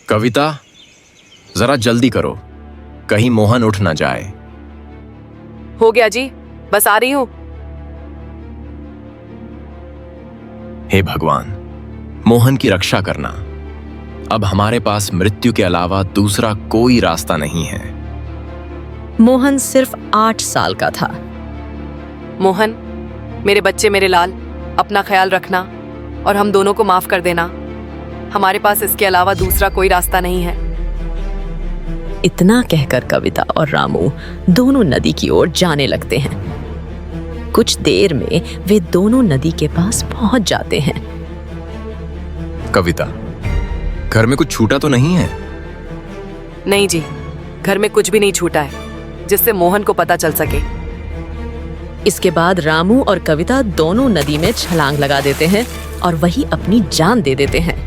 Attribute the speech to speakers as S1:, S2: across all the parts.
S1: कविता, जरा जल्दी करो, कहीं मोहन उठ ना जाए।
S2: हो गया जी, बस आ रही हूँ।
S1: हे भगवान, मोहन की रक्षा करना। अब हमारे पास मृत्यु के अलावा दूसरा कोई रास्ता नहीं है।
S3: मोहन सिर्फ 8 साल का था।
S2: मोहन, मेरे बच्चे, मेरे लाल, अपना ख्याल रखना और हम दोनों को माफ कर देना। हमारे पास इसके अलावा दूसरा कोई रास्ता नहीं है।
S3: इतना कहकर कविता और रामू दोनों नदी की ओर जाने लगते हैं। कुछ देर में वे दोनों नदी के पास पहुंच जाते हैं।
S1: कविता, घर में कुछ छूटा तो नहीं है?
S2: नहीं जी, घर में कुछ भी नहीं छूटा है जिससे मोहन को पता चल सके।
S3: इसके बाद रामू और कविता दोनों नदी में छलांग लगा देते हैं और वही अपनी जान दे देते हैं।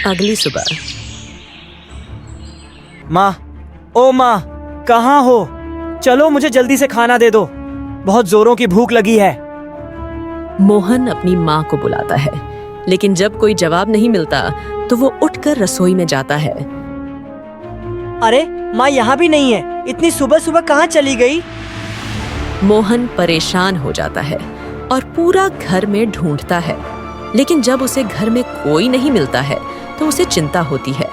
S3: अगली सुबह।
S4: माँ, ओ माँ, कहाँ हो? चलो मुझे जल्दी से खाना दे दो, बहुत जोरों की भूख लगी है।
S3: मोहन अपनी माँ को बुलाता है, लेकिन जब कोई जवाब नहीं मिलता तो वो उठकर रसोई में जाता है।
S4: अरे माँ यहाँ भी नहीं है, इतनी सुबह सुबह कहाँ चली गई?
S3: मोहन परेशान हो जाता है और पूरा घर में ढूंढता है, लेकिन जब उसे घर में कोई नहीं मिलता है तो उसे चिंता होती है।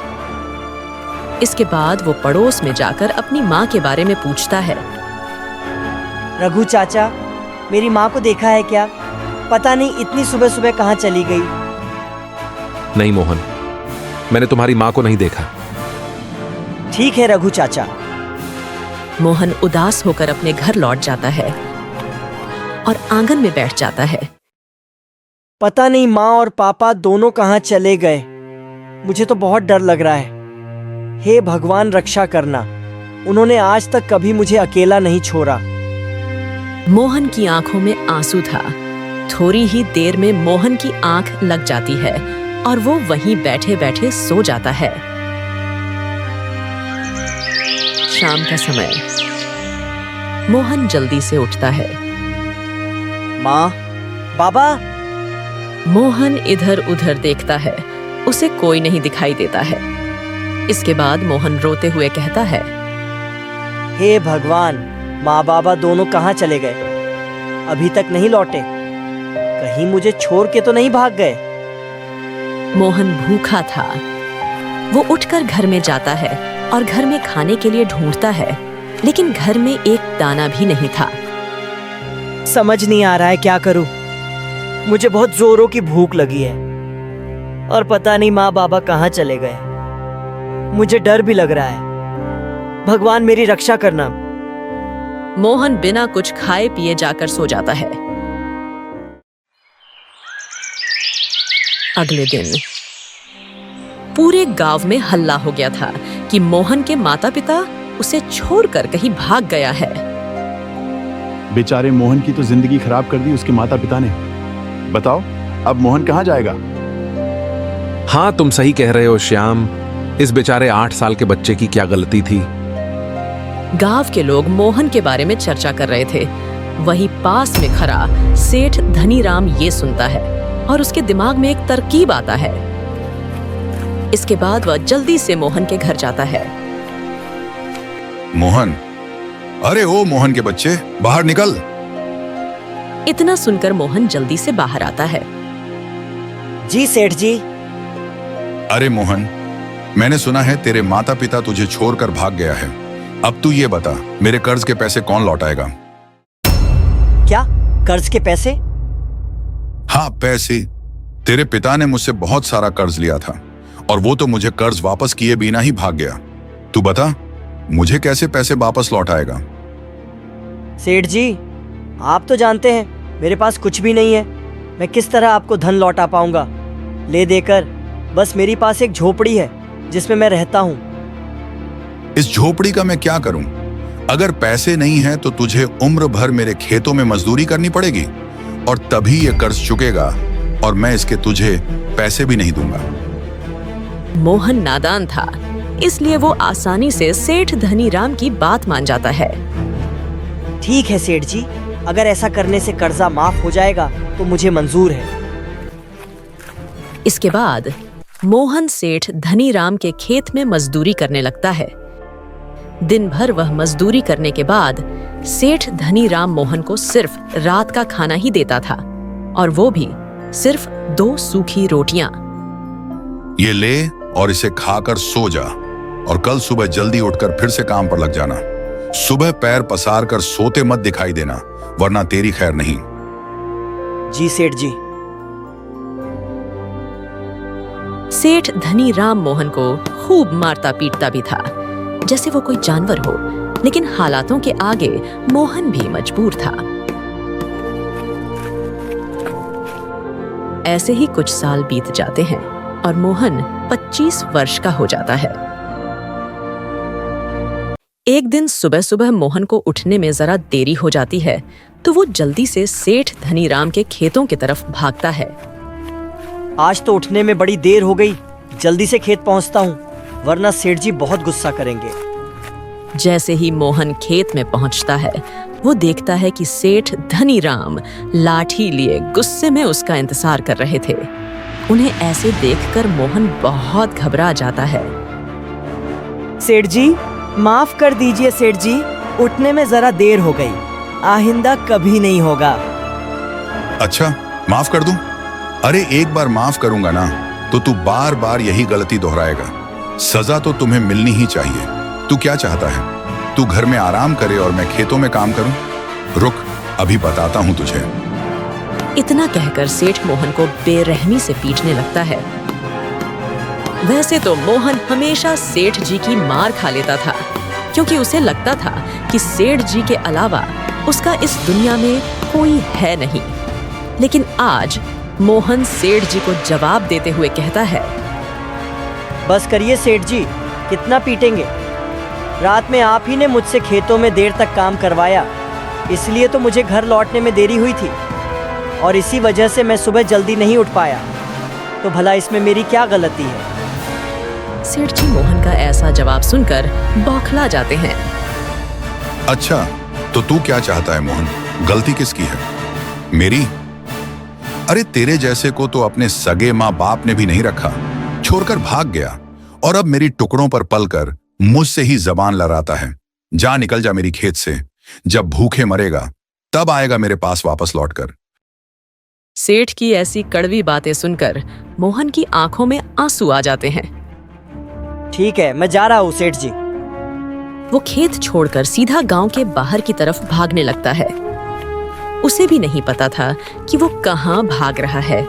S3: इसके बाद वो पड़ोस में जाकर अपनी माँ के बारे में पूछता है।
S4: रघु चाचा, मेरी माँ को देखा है क्या? पता नहीं इतनी सुबह सुबह कहाँ चली गई।
S5: नहीं मोहन, मैंने तुम्हारी माँ को नहीं देखा।
S4: ठीक है रघु चाचा।
S3: मोहन उदास होकर अपने घर लौट जाता है और आंगन में बैठ जाता है।
S4: पता नहीं माँ और पापा दोनों कहाँ चले गए। मुझे तो बहुत डर लग रहा है। हे भगवान, रक्षा करना। उन्होंने आज तक कभी मुझे अकेला नहीं छोड़ा।
S3: मोहन की आंखों में आंसू था। थोड़ी ही देर में मोहन की आंख लग जाती है और वो वहीं बैठे बैठे सो जाता है। शाम का समय। मोहन जल्दी से उठता है।
S4: माँ, बाबा।
S3: मोहन इधर उधर देखता है, उसे कोई नहीं दिखाई देता है। इसके बाद मोहन रोते हुए कहता है,
S4: हे भगवान, माँ बाबा दोनों कहाँ चले गए? अभी तक नहीं लौटे। कहीं मुझे छोड़ के तो नहीं भाग गए।
S3: मोहन भूखा था। वो उठकर घर में जाता है और घर में खाने के लिए ढूंढता है, लेकिन घर में एक दाना भी नहीं था।
S4: समझ नहीं आ रहा है क्या करूं। मुझे बहुत जोरों की भूख लगी है और पता नहीं माँ बाबा कहाँ चले गए। मुझे डर भी लग रहा है। भगवान मेरी रक्षा करना।
S3: मोहन बिना कुछ खाए पिए जाकर सो जाता है। अगले दिन पूरे गांव में हल्ला हो गया था कि मोहन के माता पिता उसे छोड़कर कहीं भाग गया है।
S6: बेचारे मोहन की तो जिंदगी खराब कर दी उसके माता पिता ने। बताओ अब मोहन कहाँ जाएगा?
S5: हाँ, तुम सही कह रहे हो श्याम। इस बेचारे 8 साल के बच्चे की क्या गलती थी।
S3: गांव के लोग मोहन के बारे में चर्चा कर रहे थे। वही पास में खड़ा सेठ धनीराम ये सुनता है और उसके दिमाग में एक तरकीब आता है। इसके बाद वह जल्दी से मोहन के घर जाता है।
S7: मोहन, अरे ओ मोहन के बच्चे, बाहर निकल।
S3: इतना सुनकर मोहन जल्दी से बाहर आता है।
S4: जी सेठ जी।
S7: अरे मोहन, मैंने सुना है तेरे माता पिता तुझे छोड़कर भाग गया है। अब तू ये बता, मेरे कर्ज के पैसे कौन लौटाएगा?
S4: क्या कर्ज के पैसे?
S7: हाँ, पैसे। तेरे पिता ने मुझसे बहुत सारा कर्ज लिया था और वो तो मुझे कर्ज वापस किए बिना ही भाग गया। तू बता, मुझे कैसे पैसे वापस लौटाएगा?
S4: सेठ जी, आप तो जानते हैं मेरे पास कुछ भी नहीं है। मैं किस तरह आपको धन लौटा पाऊंगा? ले देकर बस मेरी पास एक झोपड़ी है जिसमें मैं रहता हूँ।
S7: इस झोपड़ी का मैं क्या करूं? अगर पैसे नहीं हैं तो तुझे उम्र भर मेरे खेतों में मजदूरी करनी पड़ेगी और तभी ये कर्ज चुकेगा और मैं इसके तुझे पैसे भी नहीं दूंगा।
S3: मोहन नादान था, इसलिए वो आसानी से सेठ धनीराम की बात मान जाता है।
S4: ठीक है सेठ जी, अगर ऐसा करने से कर्जा माफ हो जाएगा तो मुझे मंजूर है।
S3: इसके बाद मोहन सेठ धनीराम के खेत में मजदूरी करने लगता है। दिन भर वह मजदूरी करने के बाद सेठ धनीराम मोहन को सिर्फ रात का खाना ही देता था, और वो भी सिर्फ 2 सूखी रोटियां।
S7: ये ले और इसे खाकर सो जा, और कल सुबह जल्दी उठकर फिर से काम पर लग जाना। सुबह पैर पसार कर सोते मत दिखाई देना, वरना तेरी खैर नहीं।
S4: जी सेठ जी।
S3: सेठ धनीराम मोहन को खूब मारता पीटता भी था, जैसे वो कोई जानवर हो, लेकिन हालातों के आगे मोहन भी मजबूर था। ऐसे ही कुछ साल बीत जाते हैं और मोहन 25 वर्ष का हो जाता है। एक दिन सुबह सुबह मोहन को उठने में जरा देरी हो जाती है, तो वो जल्दी से सेठ धनीराम के खेतों की तरफ भागता है।
S4: आज तो उठने में बड़ी देर हो गई, जल्दी से खेत पहुंचता हूँ, वरना सेठ जी बहुत गुस्सा करेंगे।
S3: जैसे ही मोहन खेत में पहुंचता है, वो देखता है कि सेठ धनीराम लाठी लिए गुस्से में उसका इंतजार कर रहे थे। उन्हें ऐसे देखकर मोहन बहुत घबरा जाता है।
S4: सेठ जी, माफ कर दीजिए सेठ जी, उठने में जरा देर हो गई, आइंदा कभी नहीं होगा।
S7: अच्छा, माफ कर दूं? अरे एक बार माफ करूंगा ना, तो तू बार बार यही गलती दोहराएगा। सजा तो तुम्हें मिलनी ही चाहिए। तू क्या चाहता है? तू घर में आराम करे और मैं खेतों में काम करूं? रुक, अभी बताता हूं तुझे।
S3: इतना कहकर सेठ मोहन को बेरहमी से पीटने लगता है। वैसे तो मोहन हमेशा सेठ जी की मार खा लेता था, क्योंकि उसे लगता था कि सेठ जी के अलावा उसका इस दुनिया में कोई है नहीं। लेकिन आज मोहन सेठ जी को जवाब देते हुए कहता है,
S4: बस करिए सेठ जी, कितना पीटेंगे? रात में आप ही ने मुझसे खेतों में देर तक काम करवाया, इसलिए तो मुझे घर लौटने में देरी हुई थी, और इसी वजह से मैं सुबह जल्दी नहीं उठ पाया। तो भला इसमें मेरी क्या गलती है?
S3: सेठ जी मोहन का ऐसा जवाब सुनकर बौखला जाते हैं।
S7: अच्छा, तो तू क्या चाहता है मोहन? गलती किसकी है? मेरी? अरे तेरे जैसे को तो अपने सगे माँ बाप ने भी नहीं रखा, छोड़कर भाग गया, और अब मेरी टुकड़ों पर पलकर मुझसे ही जबान लड़ाता है। जा, निकल जा मेरी खेत से। जब भूखे मरेगा तब आएगा मेरे पास वापस लौटकर।
S3: सेठ की ऐसी कड़वी बातें सुनकर मोहन की आंखों में आंसू आ जाते हैं।
S4: ठीक है, मैं जा रहा हूँ सेठ जी।
S3: वो खेत छोड़कर सीधा गांव के बाहर की तरफ भागने लगता है। उसे भी नहीं पता था कि वो कहाँ भाग रहा है,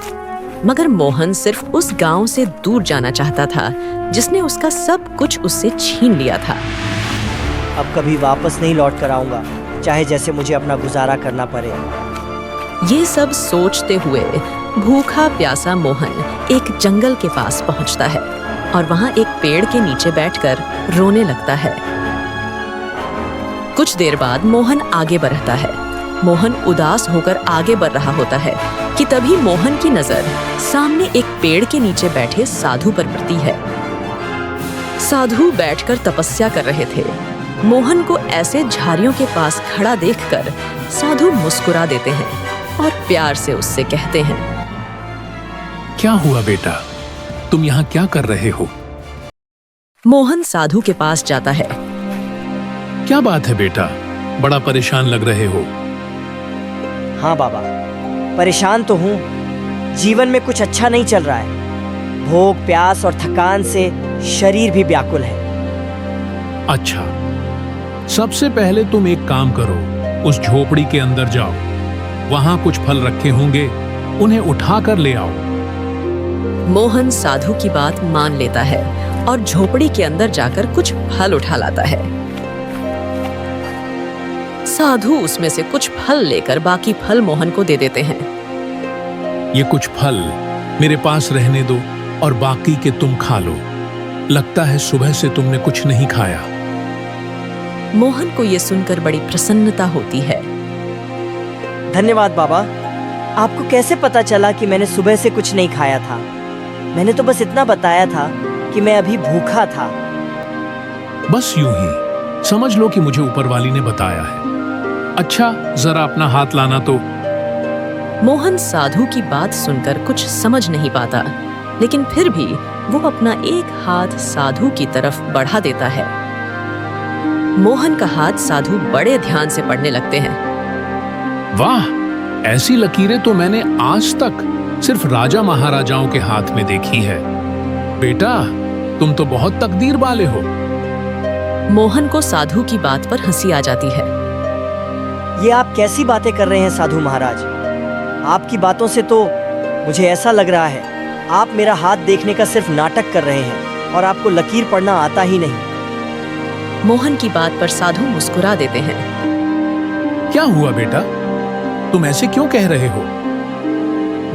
S3: मगर मोहन सिर्फ उस गांव से दूर जाना चाहता था जिसने उसका सब कुछ उससे छीन लिया था।
S4: अब कभी वापस नहीं लौट कर आऊंगा, चाहे जैसे मुझे अपना गुजारा करना पड़े।
S3: ये सब सोचते हुए भूखा प्यासा मोहन एक जंगल के पास पहुंचता है और वहां एक पेड़ के नीचे बैठकर रोने लगता है। कुछ देर बाद मोहन आगे बढ़ता है। मोहन उदास होकर आगे बढ़ रहा होता है कि तभी मोहन की नजर सामने एक पेड़ के नीचे बैठे साधु पर पड़ती है। साधु बैठकर तपस्या कर रहे थे। मोहन को ऐसे झाड़ियों के पास खड़ा देखकर साधु मुस्कुरा देते हैं और प्यार से उससे कहते हैं,
S5: क्या हुआ बेटा, तुम यहाँ क्या कर रहे हो?
S3: मोहन साधु के पास जाता है।
S5: क्या बात है बेटा, बड़ा परेशान लग रहे हो।
S4: हाँ बाबा, परेशान तो हूँ। जीवन में कुछ अच्छा नहीं चल रहा है। भूख, प्यास और थकान से शरीर भी व्याकुल है।
S5: अच्छा, सबसे पहले तुम एक काम करो, उस झोपड़ी के अंदर जाओ। वहां कुछ फल रखे होंगे, उन्हें उठाकर ले आओ।
S3: मोहन साधु की बात मान लेता है और झोपड़ी के अंदर जाकर कुछ फल उठा लाता है। साधु उसमें से कुछ फल लेकर बाकी फल मोहन को दे देते हैं।
S5: ये कुछ फल मेरे पास रहने दो और बाकी के तुम खा लो। लगता है सुबह से तुमने कुछ नहीं खाया।
S3: मोहन को ये सुनकर बड़ी प्रसन्नता होती है।
S4: धन्यवाद बाबा। आपको कैसे पता चला कि मैंने सुबह से कुछ नहीं खाया था? मैंने तो बस इतना बताया था कि मैं अभी भूखा था।
S5: बस यूं ही समझ लो कि मुझे ऊपर वाली ने बताया है। अच्छा, जरा अपना हाथ लाना तो।
S3: मोहन साधु की बात सुनकर कुछ समझ नहीं पाता, लेकिन फिर भी वो अपना एक हाथ साधु की तरफ बढ़ा देता है। मोहन का हाथ साधु बड़े ध्यान से पढ़ने लगते हैं।
S5: वाह, ऐसी लकीरें तो मैंने आज तक सिर्फ राजा महाराजाओं के हाथ में देखी है। बेटा, तुम तो बहुत तकदीर वाले हो।
S3: मोहन को साधु की बात पर हंसी आ जाती है।
S4: ये आप कैसी बातें कर रहे हैं साधु महाराज? आपकी बातों से तो मुझे ऐसा लग रहा है आप मेरा हाथ देखने का सिर्फ नाटक कर रहे हैं और आपको लकीर पढ़ना आता ही नहीं।
S3: मोहन की बात पर साधु मुस्कुरा देते हैं।
S5: क्या हुआ बेटा, तुम ऐसे क्यों कह रहे हो?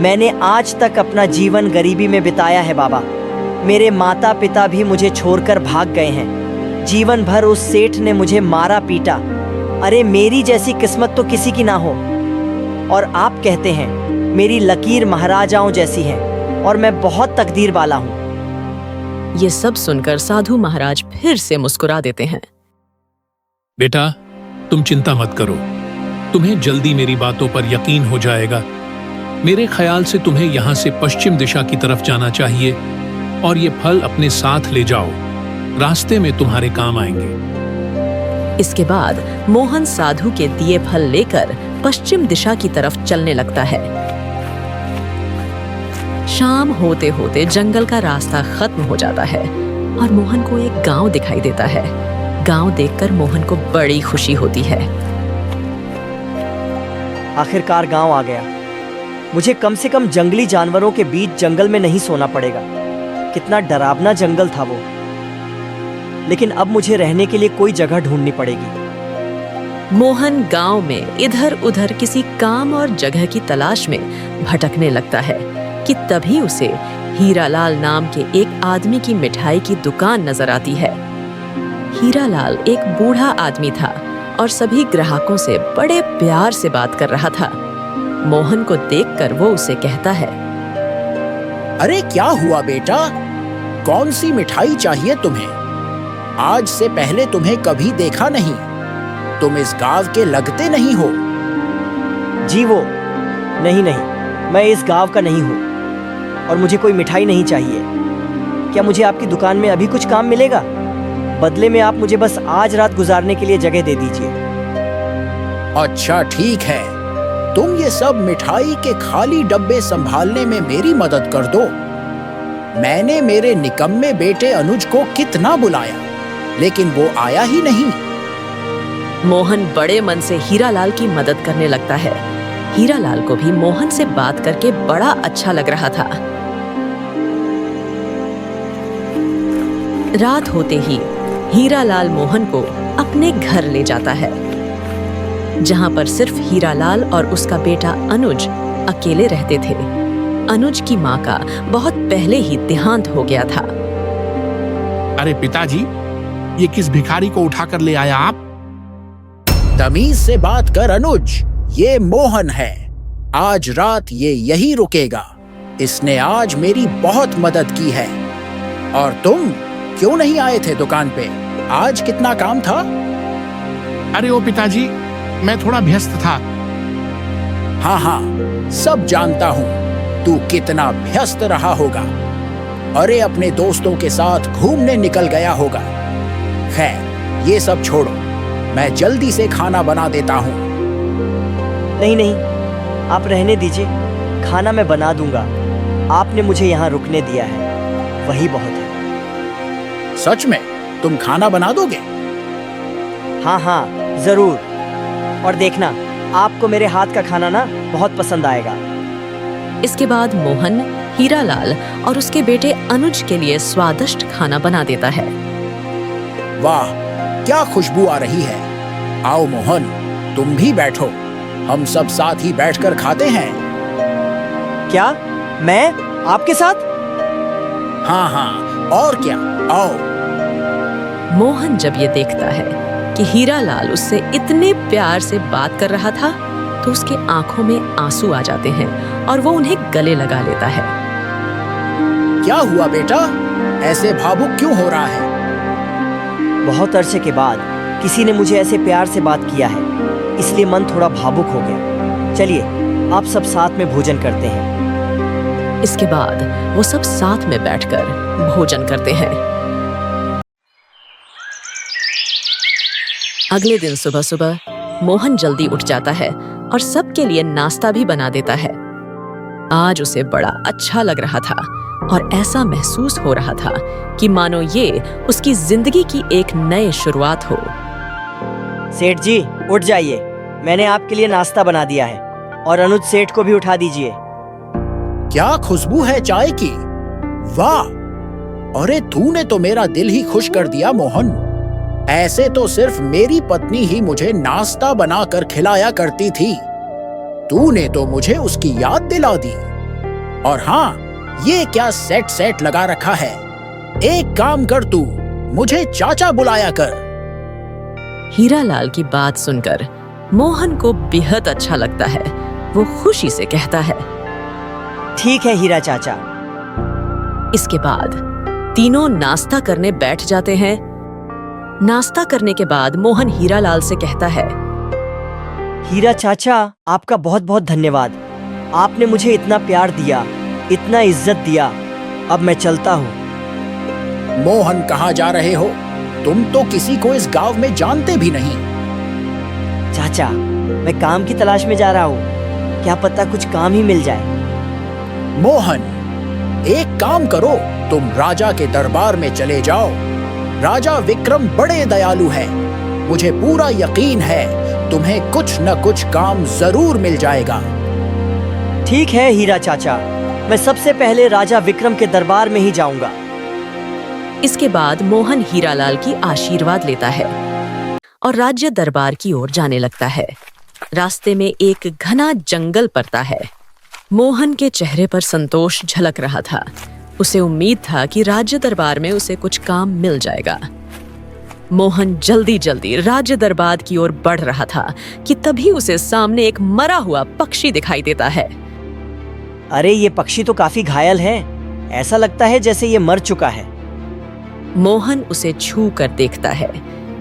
S4: मैंने आज तक अपना जीवन गरीबी में बिताया है बाबा। मेरे माता पिता भी मुझे छोड़कर भाग गए हैं। जीवन भर उस सेठ ने मुझे मारा पीटा। अरे मेरी जैसी किस्मत तो किसी की ना हो। और आप कहते हैं मेरी लकीर महाराजाओं जैसी है और मैं बहुत तकदीर वाला हूँ।
S3: ये सब सुनकर साधु महाराज फिर से मुस्कुरा देते हैं।
S5: बेटा, तुम चिंता मत करो, तुम्हें जल्दी मेरी बातों पर यकीन हो जाएगा। मेरे ख्याल से तुम्हें यहाँ से पश्चिम दिशा की तरफ जाना चाहिए और ये फल अपने साथ ले जाओ, रास्ते में तुम्हारे काम आएंगे।
S3: इसके बाद मोहन साधु के दिए फल लेकर पश्चिम दिशा की तरफ चलने लगता है। शाम होते होते जंगल का रास्ता खत्म हो जाता है और मोहन को एक गांव दिखाई देता है। गांव देखकर मोहन को बड़ी खुशी होती है।
S4: आखिरकार गांव आ गया। मुझे कम से कम जंगली जानवरों के बीच जंगल में नहीं सोना पड़ेगा। कितना डरावना जंगल था वो। लेकिन अब मुझे रहने के लिए कोई जगह ढूंढनी पड़ेगी।
S3: मोहन गांव में इधर उधर किसी काम और जगह की तलाश में भटकने लगता है कि तभी उसे हीरालाल नाम के एक आदमी की मिठाई की दुकान नजर आती है। हीरालाल एक बूढ़ा आदमी था और सभी ग्राहकों से बड़े प्यार से बात कर रहा था। मोहन को देखकर वो उसे कहता है,
S8: अरे क्या हुआ बेटा, कौन सी मिठाई चाहिए तुम्हें? आज से पहले तुम्हें कभी देखा नहीं। तुम इस गांव के लगते नहीं हो।
S4: जी वो नहीं, मैं इस गांव का नहीं हूँ और मुझे कोई मिठाई नहीं चाहिए। क्या मुझे आपकी दुकान में अभी कुछ काम मिलेगा? बदले में आप मुझे बस आज रात गुजारने के लिए जगह दे दीजिए।
S8: अच्छा ठीक है, तुम ये सब मिठाई के खाली डब्बे संभालने में मेरी मदद कर दो। मैंने मेरे निकम्मे बेटे अनुज को कितना बुलाया, लेकिन वो आया ही नहीं।
S3: मोहन बड़े मन से हीरालाल की मदद करने लगता है। हीरालाल को भी मोहन से बात करके बड़ा अच्छा लग रहा था। रात होते ही हीरालाल मोहन को अपने घर ले जाता है, जहां पर सिर्फ हीरालाल और उसका बेटा अनुज अकेले रहते थे। अनुज की माँ का बहुत पहले ही देहांत हो गया था।
S9: अरे पिताजी, ये किस भिखारी को उठा कर ले आया आप?
S8: तमीज से बात कर अनुज, ये मोहन है। आज रात ये यही रुकेगा। इसने आज मेरी बहुत मदद की है। और तुम क्यों नहीं आए थे दुकान पे? आज कितना काम था?
S9: अरे ओ पिताजी, मैं थोड़ा व्यस्त था।
S8: हाँ, सब जानता हूँ तू कितना व्यस्त रहा होगा। अरे अपने दोस्तों के साथ घूमने निकल गया होगा। खैर, ये सब छोड़ो, मैं जल्दी से खाना बना देता हूँ।
S4: नहीं, आप रहने दीजिए। खाना मैं बना दूंगा। आपने मुझे यहाँ रुकने दिया है, वही बहुत है।
S8: सच में तुम खाना बना दोगे?
S4: हाँ, जरूर। और देखना, आपको मेरे हाथ का खाना ना बहुत पसंद आएगा।
S3: इसके बाद मोहन हीरालाल और उसके बेटे अनुज के लिए स्वादिष्ट खाना बना देता है।
S8: वाह, क्या खुशबू आ रही है। आओ मोहन, तुम भी बैठो। हम सब साथ ही बैठकर खाते हैं।
S4: क्या? मैं आपके साथ?
S8: हाँ, और क्या, आओ।
S3: मोहन जब ये देखता है कि हीरालाल उससे इतने प्यार से बात कर रहा था, तो उसके आंखों में आंसू आ जाते हैं और वो उन्हें गले लगा लेता है।
S8: क्या हुआ बेटा, ऐसे भावुक क्यों हो रहा है?
S4: बहुत अरसे के बाद किसी ने मुझे ऐसे प्यार से बात किया है, इसलिए मन थोड़ा भावुक हो गया। चलिए, आप सब साथ में भोजन करते हैं।
S3: इसके बाद वो सब साथ में बैठकर भोजन करते हैं। अगले दिन सुबह सुबह मोहन जल्दी उठ जाता है और सबके लिए नाश्ता भी बना देता है। आज उसे बड़ा अच्छा लग रहा था और ऐसा महसूस हो रहा था कि मानो ये उसकी जिंदगी की एक नई शुरुआत हो।
S4: सेठ जी उठ जाइए, मैंने आपके लिए नाश्ता बना दिया है और अनुज सेठ को भी उठा दीजिए।
S8: क्या खुशबू है चाय की! वाह! अरे तूने तो मेरा दिल ही खुश कर दिया मोहन। ऐसे तो सिर्फ मेरी पत्नी ही मुझे नाश्ता बनाकर खिलाया करती थी। तूने तो मुझे उसकी याद दिला दी। और हाँ, ये क्या सेट लगा रखा है? एक काम कर तू, मुझे चाचा बुलाया कर।
S3: हीरालाल की बात सुनकर मोहन को बेहद अच्छा लगता है। वो खुशी से कहता है,
S4: ठीक है हीरा चाचा।
S3: इसके बाद तीनों नाश्ता करने बैठ जाते हैं। नाश्ता करने के बाद मोहन हीरालाल से कहता है,
S4: हीरा चाचा, आपका बहुत बहुत धन्यवाद। आपने मुझे इतना प्यार दिया, इतना इज्जत दिया। अब मैं चलता हूँ।
S8: मोहन कहाँ जा रहे हो? तुम तो किसी को इस गांव में जानते भी नहीं।
S4: चाचा, मैं काम की तलाश में जा रहा हूँ। क्या पता कुछ काम ही मिल जाए।
S8: मोहन, एक काम करो, तुम राजा के दरबार में चले जाओ। राजा विक्रम बड़े दयालु हैं। मुझे पूरा यकीन है तुम्हें कुछ न कुछ काम जरूर मिल जाएगा।
S4: ठीक है हीरा चाचा, मैं सबसे पहले राजा विक्रम के दरबार में ही जाऊंगा।
S3: इसके बाद मोहन हीरालाल की आशीर्वाद लेता है और राज्य दरबार की ओर जाने लगता है। रास्ते में एक घना जंगल पड़ता है। मोहन के चेहरे पर संतोष झलक रहा था। उसे उम्मीद था कि राज्य दरबार में उसे कुछ काम मिल जाएगा। मोहन जल्दी जल्दी राज्य दरबार की ओर बढ़ रहा था कि तभी उसे सामने एक मरा हुआ पक्षी दिखाई देता है।
S4: अरे ये पक्षी तो काफी घायल है। ऐसा लगता है जैसे ये मर चुका है।
S3: मोहन उसे छू कर देखता है,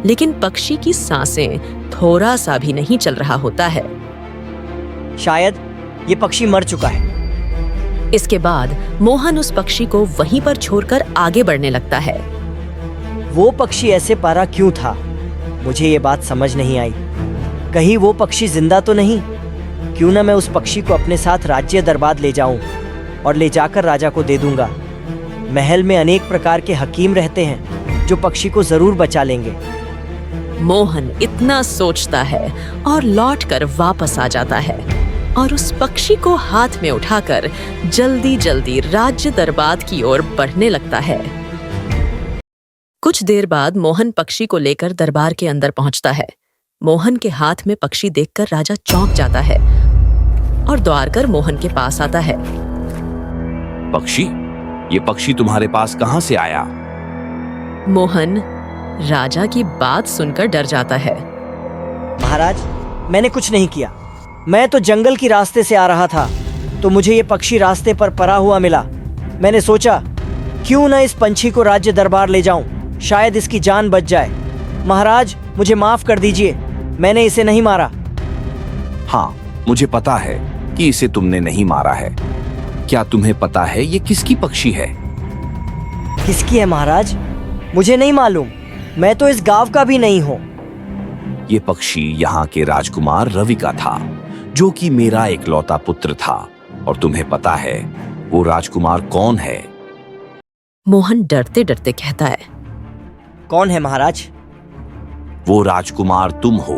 S3: लेकिन पक्षी की सांसें थोड़ा सा भी नहीं चल रहा होता है।
S4: शायद ये पक्षी मर चुका है।
S3: इसके बाद मोहन उस पक्षी को वहीं पर छोड़कर आगे बढ़ने लगता है।
S4: वो पक्षी ऐसे परा क्यों था? मुझे ये बात समझ नहीं आई। कहीं वो पक्षी जिंदा तो नहीं? क्यों ना मैं उस पक्षी को अपने साथ राज्य दरबार ले जाऊं और ले जाकर राजा को दे दूंगा। महल में अनेक प्रकार के हकीम रहते हैं जो पक्षी को जरूर बचा लेंगे।
S3: मोहन इतना सोचता है और लौटकर वापस आ जाता है और उस पक्षी को हाथ में उठाकर जल्दी जल्दी राज्य दरबार की ओर बढ़ने लगता है। कुछ देर बाद मोहन पक्षी को लेकर दरबार के अंदर पहुंचता है। मोहन के हाथ में पक्षी देखकर राजा चौंक जाता है और दौड़ कर मोहन के पास आता है।
S10: पक्षी, ये पक्षी तुम्हारे पास कहां से आया?
S3: मोहन राजा की बात सुनकर डर जाता है।
S4: महाराज, मैंने कुछ नहीं किया। मैं तो जंगल की रास्ते से आ रहा था तो मुझे ये पक्षी रास्ते पर परा हुआ मिला। मैंने सोचा क्यों ना इस पंछी को राज्य दरबार ले जाऊं, शायद इसकी जान बच जाए। महाराज, मुझे माफ कर दीजिए, मैंने इसे नहीं मारा।
S10: हाँ, मुझे पता है कि इसे तुमने नहीं मारा है। क्या तुम्हें पता है ये किसकी पक्षी है?
S4: किसकी है महाराज? मुझे नहीं मालूम। मैं तो इस गांव का भी नहीं हूँ।
S10: ये पक्षी यहाँ के राजकुमार रवि का था, जो कि मेरा इकलौता पुत्र था। और तुम्हें पता है वो राजकुमार कौन है?
S3: मोहन डरते डरते कहता है,
S4: कौन है महाराज?
S10: वो राजकुमार तुम हो।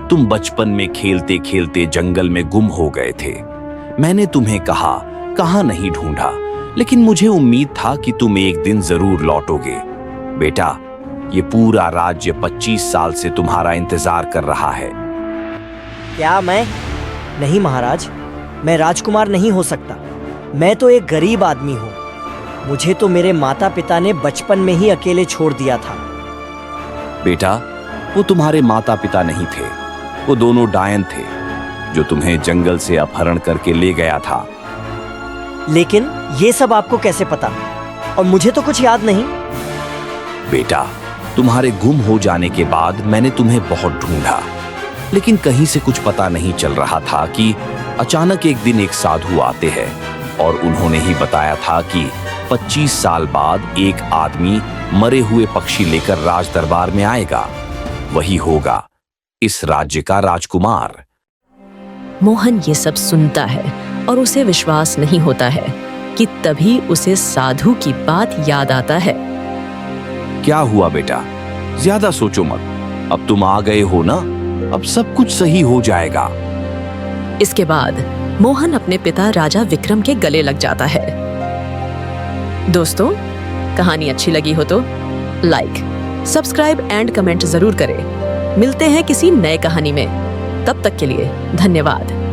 S10: तुम बचपन में खेलते खेलते जंगल में गुम हो गए थे। मैंने तुम्हें कहाँ नहीं ढूंढा, लेकिन मुझे उम्मीद था कि तुम एक दिन जरूर लौटोगे। बेटा, ये पूरा राज्य 25 साल से तुम्हारा इंतजार कर रहा है।
S4: क्या मैं? नहीं महाराज, मैं राजकुमार नहीं हो सकता। मैं तो एक गरीब आदमी हूँ। मुझे तो मेरे माता पिता ने बचपन में ही अकेले छोड़ दिया था।
S10: बेटा, वो तुम्हारे माता पिता नहीं थे। वो दोनों डायन थे जो तुम्हें जंगल से अपहरण करके ले गया था।
S4: लेकिन ये सब आपको कैसे पता? और मुझे तो कुछ याद नहीं।
S10: बेटा, तुम्हारे गुम हो जाने के बाद मैंने तुम्हें बहुत ढूंढा, लेकिन कहीं से कुछ पता नहीं चल रहा था कि अचानक एक दिन एक साधु आते हैं और उन्होंने ही बताया था कि 25 साल बाद एक आदमी मरे हुए पक्षी लेकर राज दरबार में आएगा। वही होगा इस राज्य का राजकुमार।
S3: मोहन ये सब सुनता है और उसे विश्वास नहीं होता है कि तभी उसे साधु की बात याद आता है।
S10: क्या हुआ बेटा, ज्यादा सोचो मत, अब तुम आ गए हो ना, अब सब कुछ सही हो जाएगा।
S3: इसके बाद मोहन अपने पिता राजा विक्रम के गले लग जाता है। दोस्तों, कहानी अच्छी लगी हो तो लाइक, सब्सक्राइब एंड कमेंट जरूर करें। मिलते हैं किसी नए कहानी में, तब तक के लिए धन्यवाद।